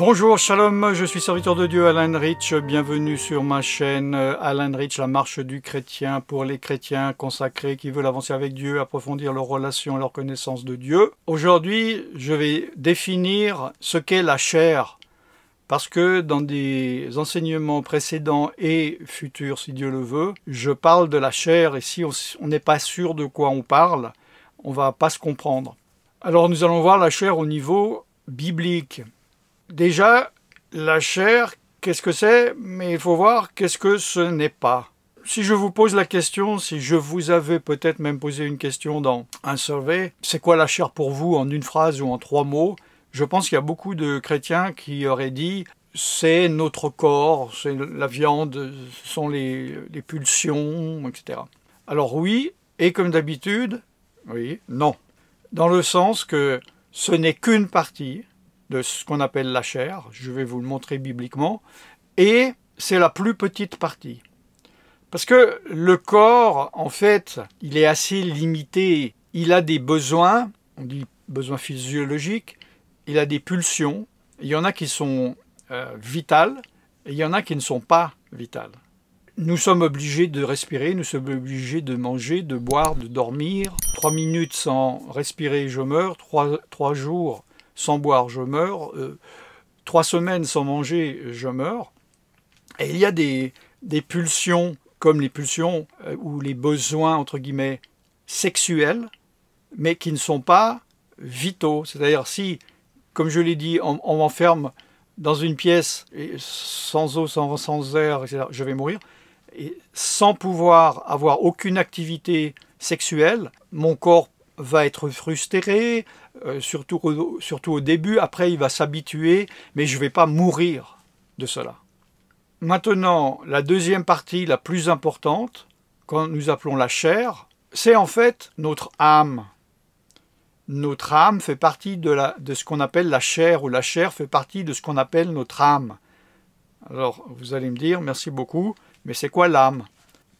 Bonjour, shalom, je suis serviteur de Dieu Alan Rich, bienvenue sur ma chaîne Alan Rich, la marche du chrétien pour les chrétiens consacrés qui veulent avancer avec Dieu, approfondir leur relation et leur connaissance de Dieu. Aujourd'hui, je vais définir ce qu'est la chair, parce que dans des enseignements précédents et futurs, si Dieu le veut, je parle de la chair et si on n'est pas sûr de quoi on parle, on ne va pas se comprendre. Alors nous allons voir la chair au niveau biblique. Déjà, la chair, qu'est-ce que c'est? Mais il faut voir qu'est-ce que ce n'est pas. Si je vous pose la question, si je vous avais peut-être même posé une question dans un survey, c'est quoi la chair pour vous en une phrase ou en 3 mots? Je pense qu'il y a beaucoup de chrétiens qui auraient dit c'est notre corps, c'est la viande, ce sont les pulsions, etc. Alors oui, et comme d'habitude, oui, non. Dans le sens que ce n'est qu'une partie de ce qu'on appelle la chair, je vais vous le montrer bibliquement, et c'est la plus petite partie. Parce que le corps, en fait, il est assez limité, il a des besoins, on dit besoins physiologiques, il a des pulsions, il y en a qui sont vitales, et il y en a qui ne sont pas vitales. Nous sommes obligés de respirer, nous sommes obligés de manger, de boire, de dormir. 3 minutes sans respirer, je meurs, 3 jours sans boire, je meurs, 3 semaines sans manger, je meurs. Et il y a des pulsions, comme les pulsions ou les besoins, entre guillemets, sexuels, mais qui ne sont pas vitaux. C'est-à-dire si, comme je l'ai dit, on m'enferme dans une pièce, et sans eau, sans air, etc., je vais mourir, et sans pouvoir avoir aucune activité sexuelle, mon corps va être frustré, surtout au début, après il va s'habituer, mais je ne vais pas mourir de cela. Maintenant, la deuxième partie, la plus importante, quand nous appelons la chair, c'est en fait notre âme. Notre âme fait partie de ce qu'on appelle la chair, ou la chair fait partie de ce qu'on appelle notre âme. Alors, vous allez me dire, merci beaucoup, mais c'est quoi l'âme?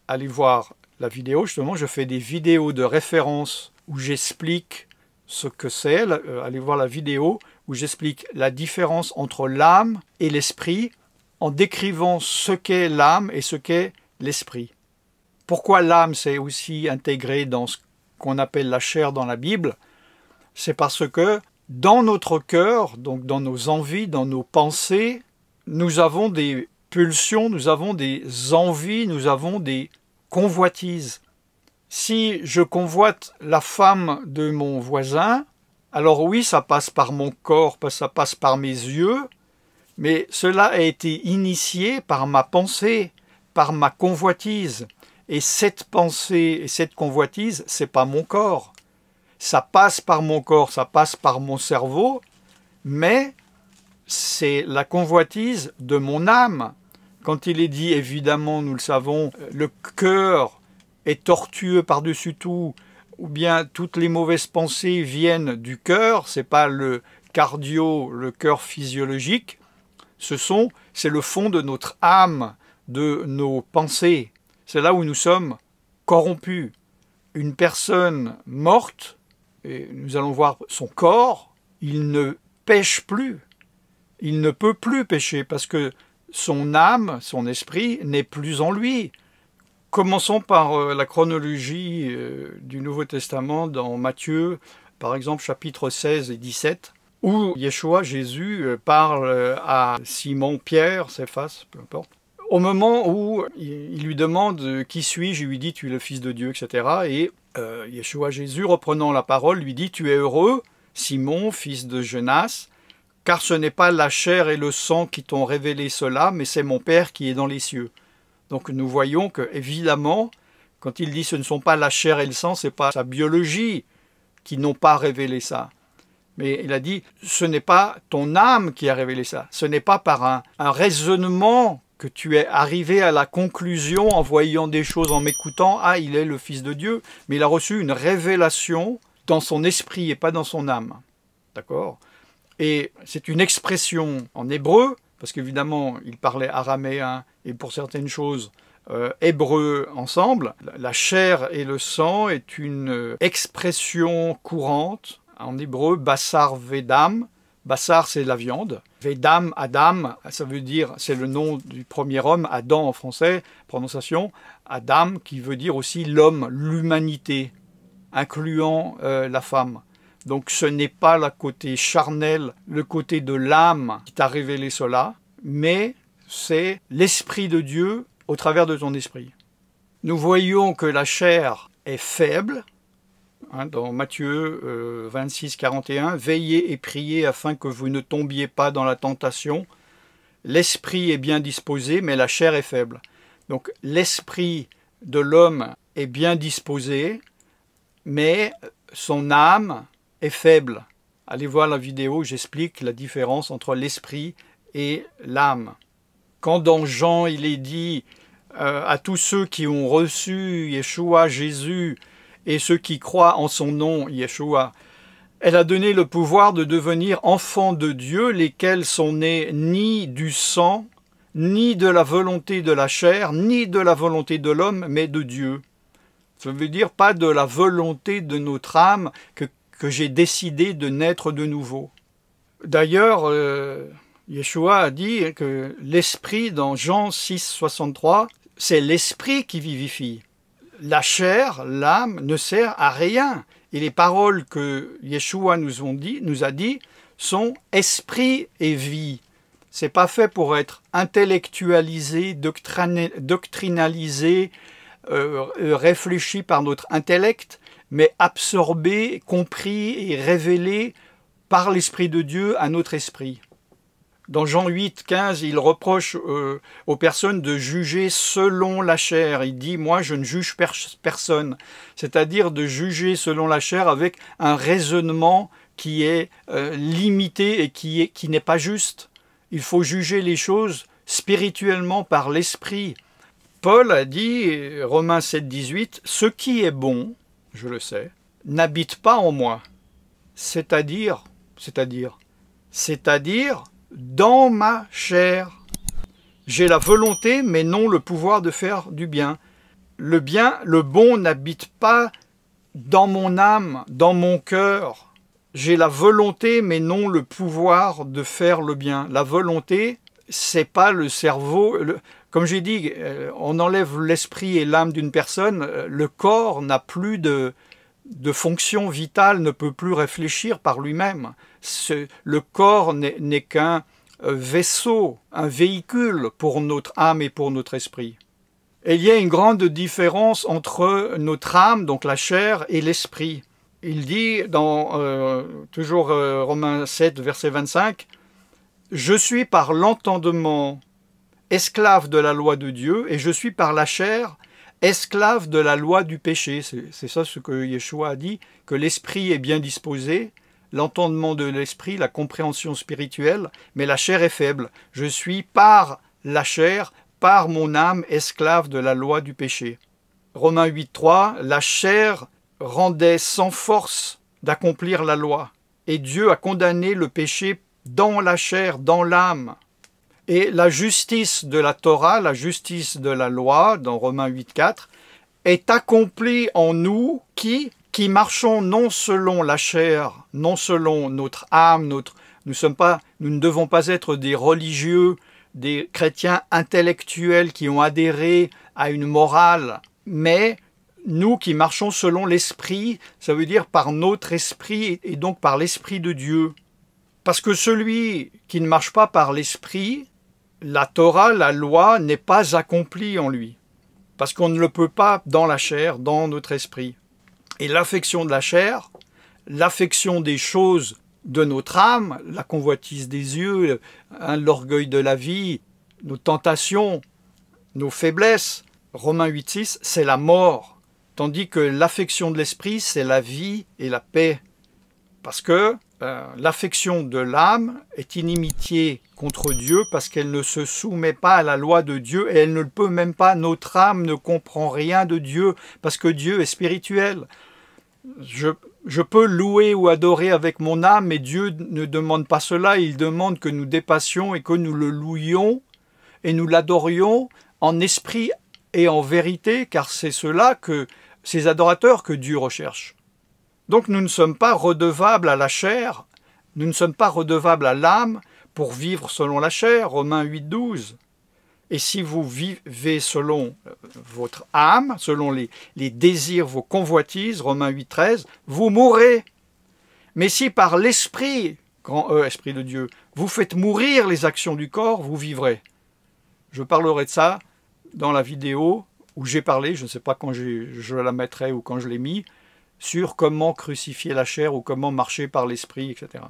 Allez voir la vidéo, justement, je fais des vidéos de référence où j'explique ce que c'est. Allez voir la vidéo où j'explique la différence entre l'âme et l'esprit en décrivant ce qu'est l'âme et ce qu'est l'esprit. Pourquoi l'âme s'est aussi intégrée dans ce qu'on appelle la chair dans la Bible? C'est parce que dans notre cœur, donc dans nos envies, dans nos pensées, nous avons des pulsions, nous avons des envies, nous avons des convoitises. Si je convoite la femme de mon voisin, alors oui, ça passe par mon corps, ça passe par mes yeux, mais cela a été initié par ma pensée, par ma convoitise. Et cette pensée et cette convoitise, c'est pas mon corps. Ça passe par mon corps, ça passe par mon cerveau, mais c'est la convoitise de mon âme. Quand il est dit, évidemment, nous le savons, le cœur est tortueux par-dessus tout, ou bien toutes les mauvaises pensées viennent du cœur, c'est pas le cardio, le cœur physiologique, c'est le fond de notre âme, de nos pensées. C'est là où nous sommes corrompus. Une personne morte, et nous allons voir son corps, il ne pêche plus. Il ne peut plus pécher parce que son âme, son esprit n'est plus en lui. Commençons par la chronologie du Nouveau Testament dans Matthieu, par exemple chapitre 16 et 17, où Yeshua, Jésus, parle à Simon, Pierre, Céphas, peu importe. Au moment où il lui demande « Qui suis-je ?» Il lui dit « Tu es le Fils de Dieu, etc. » Et Yeshua, Jésus, reprenant la parole, lui dit « Tu es heureux, Simon, fils de Jonas, car ce n'est pas la chair et le sang qui t'ont révélé cela, mais c'est mon Père qui est dans les cieux. » Donc nous voyons que, évidemment, quand il dit ce ne sont pas la chair et le sang, ce n'est pas sa biologie qui n'ont pas révélé ça. Mais il a dit, ce n'est pas ton âme qui a révélé ça. Ce n'est pas par un raisonnement que tu es arrivé à la conclusion en voyant des choses, en m'écoutant, ah, il est le Fils de Dieu. Mais il a reçu une révélation dans son esprit et pas dans son âme. D'accord? Et c'est une expression en hébreu, parce qu'évidemment, il parlait araméen et pour certaines choses hébreu ensemble. La chair et le sang est une expression courante en hébreu, Bassar Vedam, Bassar, c'est la viande. Vedam, Adam, ça veut dire, c'est le nom du premier homme, Adam en français, prononciation. Adam, qui veut dire aussi l'homme, l'humanité, incluant la femme. Donc ce n'est pas le côté charnel, le côté de l'âme qui t'a révélé cela, mais c'est l'Esprit de Dieu au travers de ton esprit. Nous voyons que la chair est faible, dans Matthieu 26, 41, « Veillez et priez afin que vous ne tombiez pas dans la tentation. L'esprit est bien disposé, mais la chair est faible. » Donc l'esprit de l'homme est bien disposé, mais son âme est faible. Allez voir la vidéo où j'explique la différence entre l'esprit et l'âme. Quand dans Jean il est dit à tous ceux qui ont reçu Yeshua, Jésus, et ceux qui croient en son nom, Yeshua, elle a donné le pouvoir de devenir enfants de Dieu, lesquels sont nés ni du sang, ni de la volonté de la chair, ni de la volonté de l'homme, mais de Dieu. Ça veut dire pas de la volonté de notre âme que j'ai décidé de naître de nouveau. D'ailleurs, Yeshua a dit que l'esprit, dans Jean 6, 63, c'est l'esprit qui vivifie. La chair, l'âme, ne sert à rien. Et les paroles que Yeshua nous a dit sont esprit et vie. C'est pas fait pour être intellectualisé, doctrinalisé, réfléchi par notre intellect, mais absorbé, compris et révélé par l'Esprit de Dieu à notre esprit. Dans Jean 8, 15, il reproche aux personnes de juger selon la chair. Il dit « Moi, je ne juge personne », c'est-à-dire de juger selon la chair avec un raisonnement qui est limité et qui n'est pas juste. Il faut juger les choses spirituellement par l'esprit. Paul a dit, Romains 7, 18, « Ce qui est bon, je le sais, n'habite pas en moi. » C'est-à-dire dans ma chair. J'ai la volonté, mais non le pouvoir de faire du bien. Le bien, le bon n'habite pas dans mon âme, dans mon cœur. J'ai la volonté, mais non le pouvoir de faire le bien. La volonté, c'est pas le cerveau. Comme j'ai dit, on enlève l'esprit et l'âme d'une personne, le corps n'a plus de fonction vitale, ne peut plus réfléchir par lui-même. Le corps n'est qu'un vaisseau, un véhicule pour notre âme et pour notre esprit. Et il y a une grande différence entre notre âme, donc la chair, et l'esprit. Il dit dans toujours Romains 7, verset 25, « Je suis par l'entendement esclave de la loi de Dieu, et je suis par la chair esclave de la loi du péché. » C'est ça ce que Yeshua a dit, que l'esprit est bien disposé, l'entendement de l'esprit, la compréhension spirituelle, mais la chair est faible. Je suis par la chair, par mon âme, esclave de la loi du péché. Romains 8, 3, la chair rendait sans force d'accomplir la loi, et Dieu a condamné le péché dans la chair, dans l'âme. Et la justice de la Torah, la justice de la loi, dans Romains 8, 4, est accomplie en nous qui marchons non selon la chair, non selon notre âme, nous ne devons pas être des religieux, des chrétiens intellectuels qui ont adhéré à une morale, mais nous qui marchons selon l'esprit, ça veut dire par notre esprit et donc par l'esprit de Dieu. Parce que celui qui ne marche pas par l'esprit, la Torah, la loi, n'est pas accomplie en lui. Parce qu'on ne le peut pas dans la chair, dans notre esprit. Et l'affection de la chair, l'affection des choses de notre âme, la convoitise des yeux, l'orgueil de la vie, nos tentations, nos faiblesses, Romains 8, 6, c'est la mort. Tandis que l'affection de l'esprit, c'est la vie et la paix. Parce que l'affection de l'âme est inimitié contre Dieu parce qu'elle ne se soumet pas à la loi de Dieu et elle ne le peut même pas. Notre âme ne comprend rien de Dieu parce que Dieu est spirituel. Je peux louer ou adorer avec mon âme, mais Dieu ne demande pas cela. Il demande que nous dépassions et que nous le louions et nous l'adorions en esprit et en vérité, car c'est cela que ces adorateurs que Dieu recherche. Donc nous ne sommes pas redevables à la chair Nous ne sommes pas redevables à l'âme pour vivre selon la chair, Romains 8, 12. Et si vous vivez selon votre âme, selon les désirs, vos convoitises, Romains 8, 13, vous mourrez. Mais si par l'Esprit, grand E, Esprit de Dieu, vous faites mourir les actions du corps, vous vivrez. Je parlerai de ça dans la vidéo où j'ai parlé, je ne sais pas quand je la mettrai ou quand je l'ai mis, sur comment crucifier la chair ou comment marcher par l'Esprit, etc.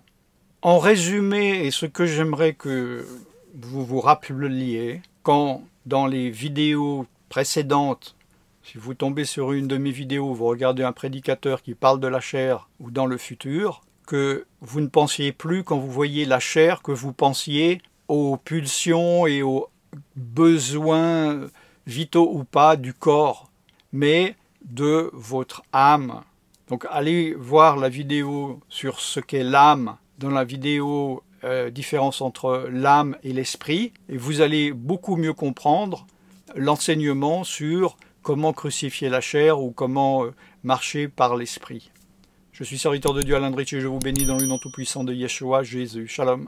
En résumé, et ce que j'aimerais que vous vous rappeliez, quand dans les vidéos précédentes, si vous tombez sur une de mes vidéos, vous regardez un prédicateur qui parle de la chair ou dans le futur, que vous ne pensiez plus quand vous voyez la chair, que vous pensiez aux pulsions et aux besoins vitaux ou pas du corps, mais de votre âme. Donc allez voir la vidéo sur ce qu'est l'âme, dans la vidéo différence entre l'âme et l'esprit, et vous allez beaucoup mieux comprendre l'enseignement sur comment crucifier la chair ou comment marcher par l'esprit. Je suis serviteur de Dieu Alain Rich et je vous bénis dans le nom tout-puissant de Yeshua, Jésus. Shalom.